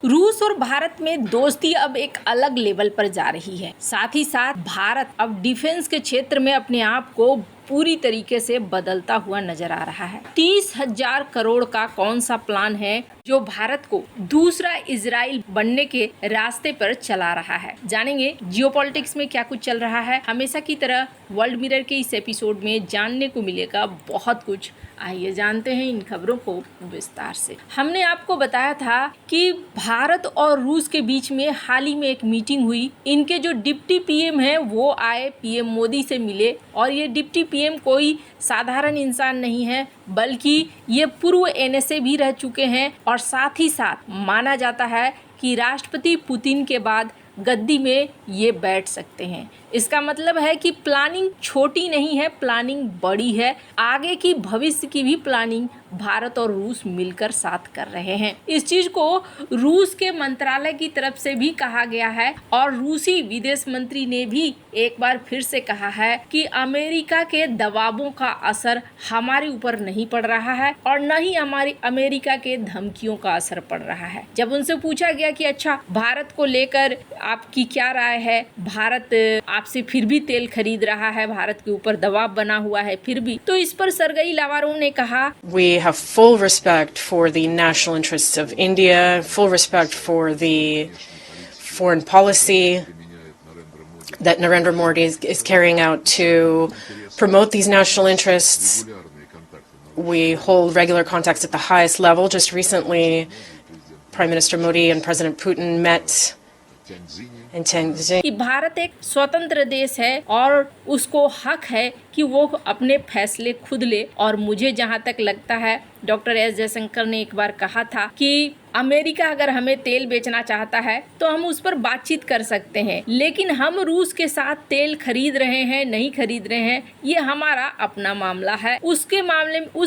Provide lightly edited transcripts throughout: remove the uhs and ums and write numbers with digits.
रूस और भारत में दोस्ती अब एक अलग लेवल पर जा रही है। साथ ही साथ भारत अब डिफेंस के क्षेत्र में अपने आप को पूरी तरीके से बदलता हुआ नजर आ रहा है। 30,000 करोड़ का कौन सा प्लान है जो भारत को दूसरा इजराइल बनने के रास्ते पर चला रहा है। जानेंगे जियोपॉलिटिक्स में क्या कुछ चल रहा है। हमेशा की तरह वर्ल्ड मिरर के इस एपिसोड में जानने को मिलेगा बहुत कुछ। आइए जानते हैं इन खबरों को विस्तार से। हमने आपको बताया था कि भारत और रूस के बीच में हाल ही में एक मीटिंग हुई। इनके जो डिप्टी पीएम हैं वो आए, पीएम मोदी से मिले और ये डिप्टी पीएम कोई साधारण इंसान नहीं है, बल्कि ये पूर्व एनएसए भी रह चुके हैं और साथ ही साथ माना जाता है कि राष्ट्रपति पुतिन के बाद गद्दी में ये बैठ सकते हैं। इसका मतलब है कि प्लानिंग छोटी नहीं है, प्लानिंग बड़ी है। आगे की भविष्य की भी प्लानिंग भारत और रूस मिलकर साथ कर रहे हैं। इस चीज को रूस के मंत्रालय की तरफ से भी कहा गया है और रूसी विदेश मंत्री ने भी एक बार फिर से कहा है कि अमेरिका के दबावों का असर हमारे ऊपर नहीं पड़ रहा है और न ही हमारी अमेरिका के धमकियों का असर पड़ रहा है। जब उनसे पूछा गया कि अच्छा भारत को लेकर आपकी क्या राय है, भारत आपसे फिर भी तेल खरीद रहा है, भारत के ऊपर दबाव बना हुआ है फिर भी, तो इस पर सर्गेई लावारोव ने कहा, We have full respect for the national interests of India, full respect for the foreign policy that Narendra Modi is carrying out to promote these national interests. We hold regular contacts at the highest level. Just recently, Prime Minister Modi and President Putin met in Tianjin. कि भारत एक स्वतंत्र देश है और उसको हक है कि वो अपने फैसले खुद ले। और मुझे जहाँ तक लगता है डॉक्टर एस जयशंकर ने एक बार कहा था कि अमेरिका अगर हमें तेल बेचना चाहता है तो हम उस पर बातचीत कर सकते हैं, लेकिन हम रूस के साथ तेल खरीद रहे हैं नहीं खरीद रहे हैं ये हमारा अपना मामला है। उस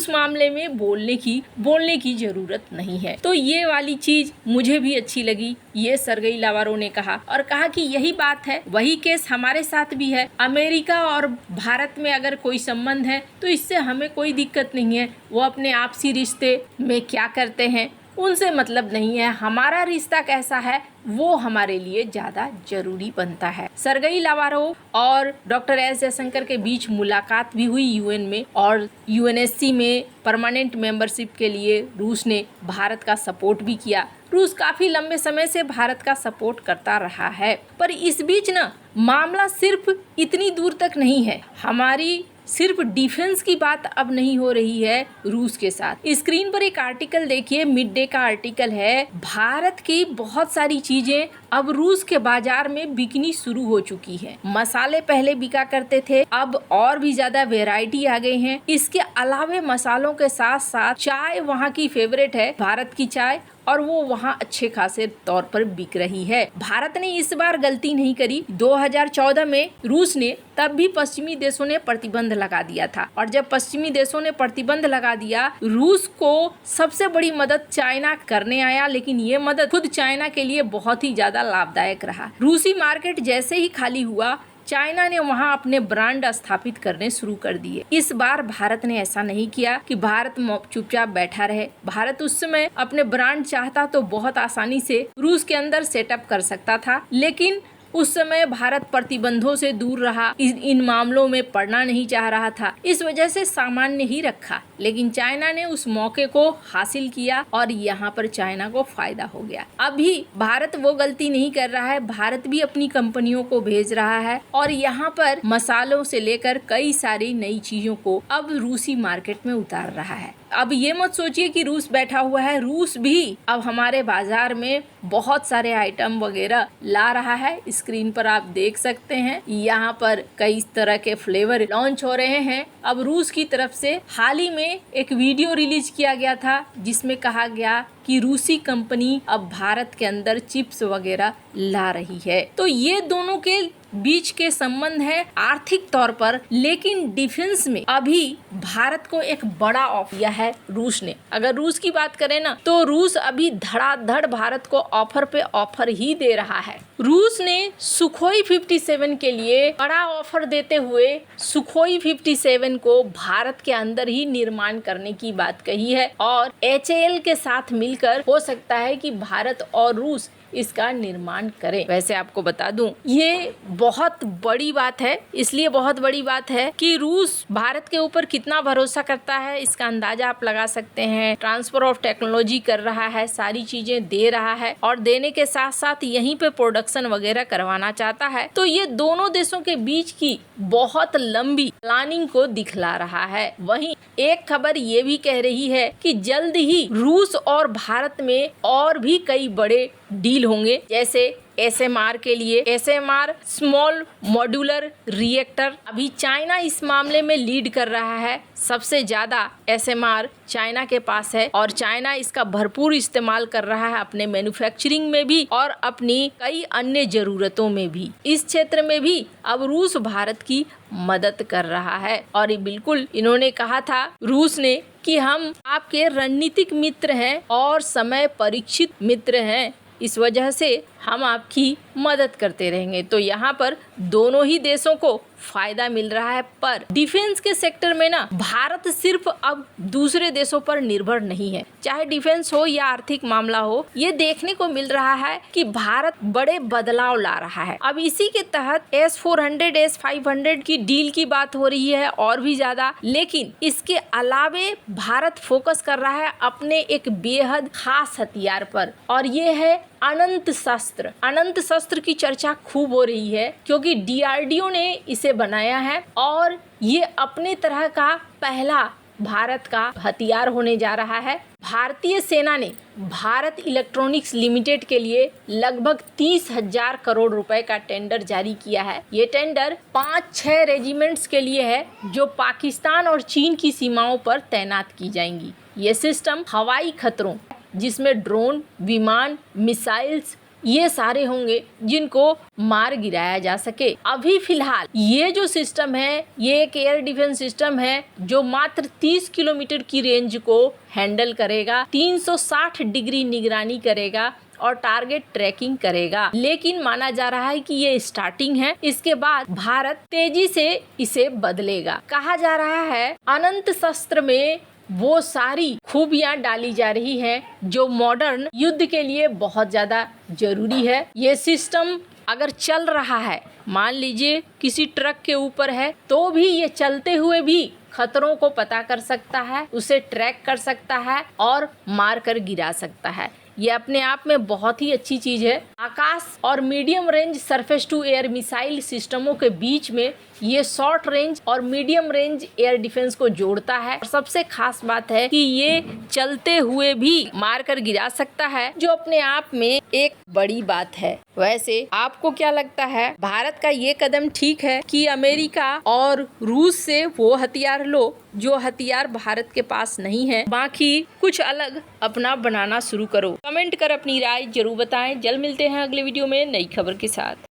मामले में बोलने की जरूरत नहीं है। तो ये वाली चीज मुझे भी अच्छी लगी, ये सर्गेई लावारोव ने कहा और कहा कि यही बात है, वही केस हमारे साथ भी है। अमेरिका और भारत में अगर कोई संबंध है तो इससे हमें कोई दिक्कत नहीं है। वो अपने आपसी रिश्ते में क्या करते हैं उनसे मतलब नहीं है, हमारा रिश्ता कैसा है वो हमारे लिए ज्यादा जरूरी बनता है। सर्गेई लावारोव और डॉक्टर एस जयशंकर के बीच मुलाकात भी हुई यूएन में और यूएनएससी में परमानेंट मेंबरशिप के लिए रूस ने भारत का सपोर्ट भी किया। रूस काफी लंबे समय से भारत का सपोर्ट करता रहा है, पर इस बीच ना मामला सिर्फ इतनी दूर तक नहीं है। हमारी सिर्फ डिफेंस की बात अब नहीं हो रही है रूस के साथ। स्क्रीन पर एक आर्टिकल देखिए, मिड डे का आर्टिकल है। भारत की बहुत सारी चीजें अब रूस के बाजार में बिकनी शुरू हो चुकी है। मसाले पहले बिका करते थे, अब और भी ज्यादा वैरायटी आ गई है। इसके अलावे मसालों के साथ साथ चाय वहाँ की फेवरेट है, भारत की चाय, और वो वहाँ अच्छे खासे तौर पर बिक रही है। भारत ने इस बार गलती नहीं करी। 2014 में रूस ने, तब भी पश्चिमी देशों ने प्रतिबंध लगा दिया था और जब पश्चिमी देशों ने प्रतिबंध लगा दिया, रूस को सबसे बड़ी मदद चाइना करने आया, लेकिन ये मदद खुद चाइना के लिए बहुत ही ज्यादा लाभदायक रहा। रूसी मार्केट जैसे ही खाली हुआ, चाइना ने वहां अपने ब्रांड स्थापित करने शुरू कर दिए। इस बार भारत ने ऐसा नहीं किया कि भारत चुपचाप बैठा रहे। भारत उस समय अपने ब्रांड चाहता तो बहुत आसानी से रूस के अंदर सेटअप कर सकता था, लेकिन उस समय भारत प्रतिबंधों से दूर रहा, इन मामलों में पड़ना नहीं चाह रहा था, इस वजह से सामान्य ही रखा। लेकिन चाइना ने उस मौके को हासिल किया और यहाँ पर चाइना को फायदा हो गया। अभी भारत वो गलती नहीं कर रहा है, भारत भी अपनी कंपनियों को भेज रहा है और यहाँ पर मसालों से लेकर कई सारी नई चीजों को अब रूसी मार्केट में उतार रहा है। अब ये मत सोचिए कि रूस बैठा हुआ है, रूस भी अब हमारे बाजार में बहुत सारे आइटम वगैरह ला रहा है। स्क्रीन पर आप देख सकते हैं, यहाँ पर कई तरह के फ्लेवर लॉन्च हो रहे हैं। अब रूस की तरफ से हाल ही में एक वीडियो रिलीज किया गया था जिसमें कहा गया कि रूसी कंपनी अब भारत के अंदर चिप्स वगैरह ला रही है। तो ये दोनों के बीच के संबंध है आर्थिक तौर पर, लेकिन डिफेंस में अभी भारत को एक बड़ा ऑफर दिया है रूस ने। अगर रूस की बात करें ना, तो रूस अभी धड़ाधड़ भारत को ऑफर पे ऑफर ही दे रहा है। रूस ने सुखोई 57 के लिए बड़ा ऑफर देते हुए सुखोई 57 को भारत के अंदर ही निर्माण करने की बात कही है और HAL के साथ मिल मिलकर हो सकता है कि भारत और रूस इसका निर्माण करें। वैसे आपको बता दूं, ये बहुत बड़ी बात है, इसलिए बहुत बड़ी बात है कि रूस भारत के ऊपर कितना भरोसा करता है इसका अंदाजा आप लगा सकते हैं। ट्रांसफर ऑफ टेक्नोलॉजी कर रहा है, सारी चीजें दे रहा है और देने के साथ साथ यहीं पे प्रोडक्शन वगैरह करवाना चाहता है। तो ये दोनों देशों के बीच की बहुत लंबी प्लानिंग को दिखला रहा है। वहीं एक खबर ये भी कह रही है कि जल्द ही रूस और भारत में और भी कई बड़े डील होंगे, जैसे SMR के लिए SMR स्मॉल मॉड्यूलर रिएक्टर। अभी चाइना इस मामले में लीड कर रहा है, सबसे ज्यादा SMR चाइना के पास है और चाइना इसका भरपूर इस्तेमाल कर रहा है अपने मैन्युफैक्चरिंग में भी और अपनी कई अन्य जरूरतों में भी। इस क्षेत्र में भी अब रूस भारत की मदद कर रहा है और ये बिल्कुल इन्होंने कहा था रूस ने कि हम आपके रणनीतिक मित्र हैं और समय परीक्षित मित्र हैं, इस वजह से हम आपकी मदद करते रहेंगे। तो यहाँ पर दोनों ही देशों को फायदा मिल रहा है। पर डिफेंस के सेक्टर में ना भारत सिर्फ अब दूसरे देशों पर निर्भर नहीं है, चाहे डिफेंस हो या आर्थिक मामला हो। ये देखने को मिल रहा है कि भारत बड़े बदलाव ला रहा है। अब इसी के तहत S-400 S-500 की डील की बात हो रही है और भी ज्यादा, लेकिन इसके अलावे भारत फोकस कर रहा है अपने एक बेहद खास हथियार पर और ये है अनंत शस्त्र। अनंत शस्त्र की चर्चा खूब हो रही है क्योंकि DRDO ने इसे बनाया है और ये अपने तरह का पहला भारत का हथियार होने जा रहा है। भारतीय सेना ने भारत इलेक्ट्रॉनिक्स लिमिटेड के लिए लगभग 30,000 करोड़ रुपए का टेंडर जारी किया है। ये टेंडर 5-6 रेजिमेंट्स के लिए है जो पाकिस्तान और चीन की सीमाओं पर तैनात की जाएंगी। ये सिस्टम हवाई खतरों जिसमें ड्रोन, विमान, मिसाइल्स ये सारे होंगे जिनको मार गिराया जा सके। अभी फिलहाल ये जो सिस्टम है ये एक एयर डिफेंस सिस्टम है जो मात्र 30 किलोमीटर की रेंज को हैंडल करेगा, 360 डिग्री निगरानी करेगा और टारगेट ट्रैकिंग करेगा। लेकिन माना जा रहा है कि ये स्टार्टिंग है, इसके बाद भारत तेजी से इसे बदलेगा। कहा जा रहा है अनंत शस्त्र में वो सारी खूबियां डाली जा रही हैं जो मॉडर्न युद्ध के लिए बहुत ज्यादा जरूरी है। ये सिस्टम अगर चल रहा है, मान लीजिए किसी ट्रक के ऊपर है, तो भी ये चलते हुए भी खतरों को पता कर सकता है, उसे ट्रैक कर सकता है और मार कर गिरा सकता है। ये अपने आप में बहुत ही अच्छी चीज है। आकाश और medium range surface to air missile सिस्टमों के बीच में ये शॉर्ट रेंज और मीडियम रेंज एयर डिफेंस को जोड़ता है और सबसे खास बात है कि ये चलते हुए भी मार कर गिरा सकता है, जो अपने आप में एक बड़ी बात है। वैसे आपको क्या लगता है, भारत का ये कदम ठीक है कि अमेरिका और रूस से वो हथियार लो जो हथियार भारत के पास नहीं है, बाकी कुछ अलग अपना बनाना शुरू करो? कमेंट कर अपनी राय जरूर बताएं। जल्द मिलते हैं अगले वीडियो में नई खबर के साथ।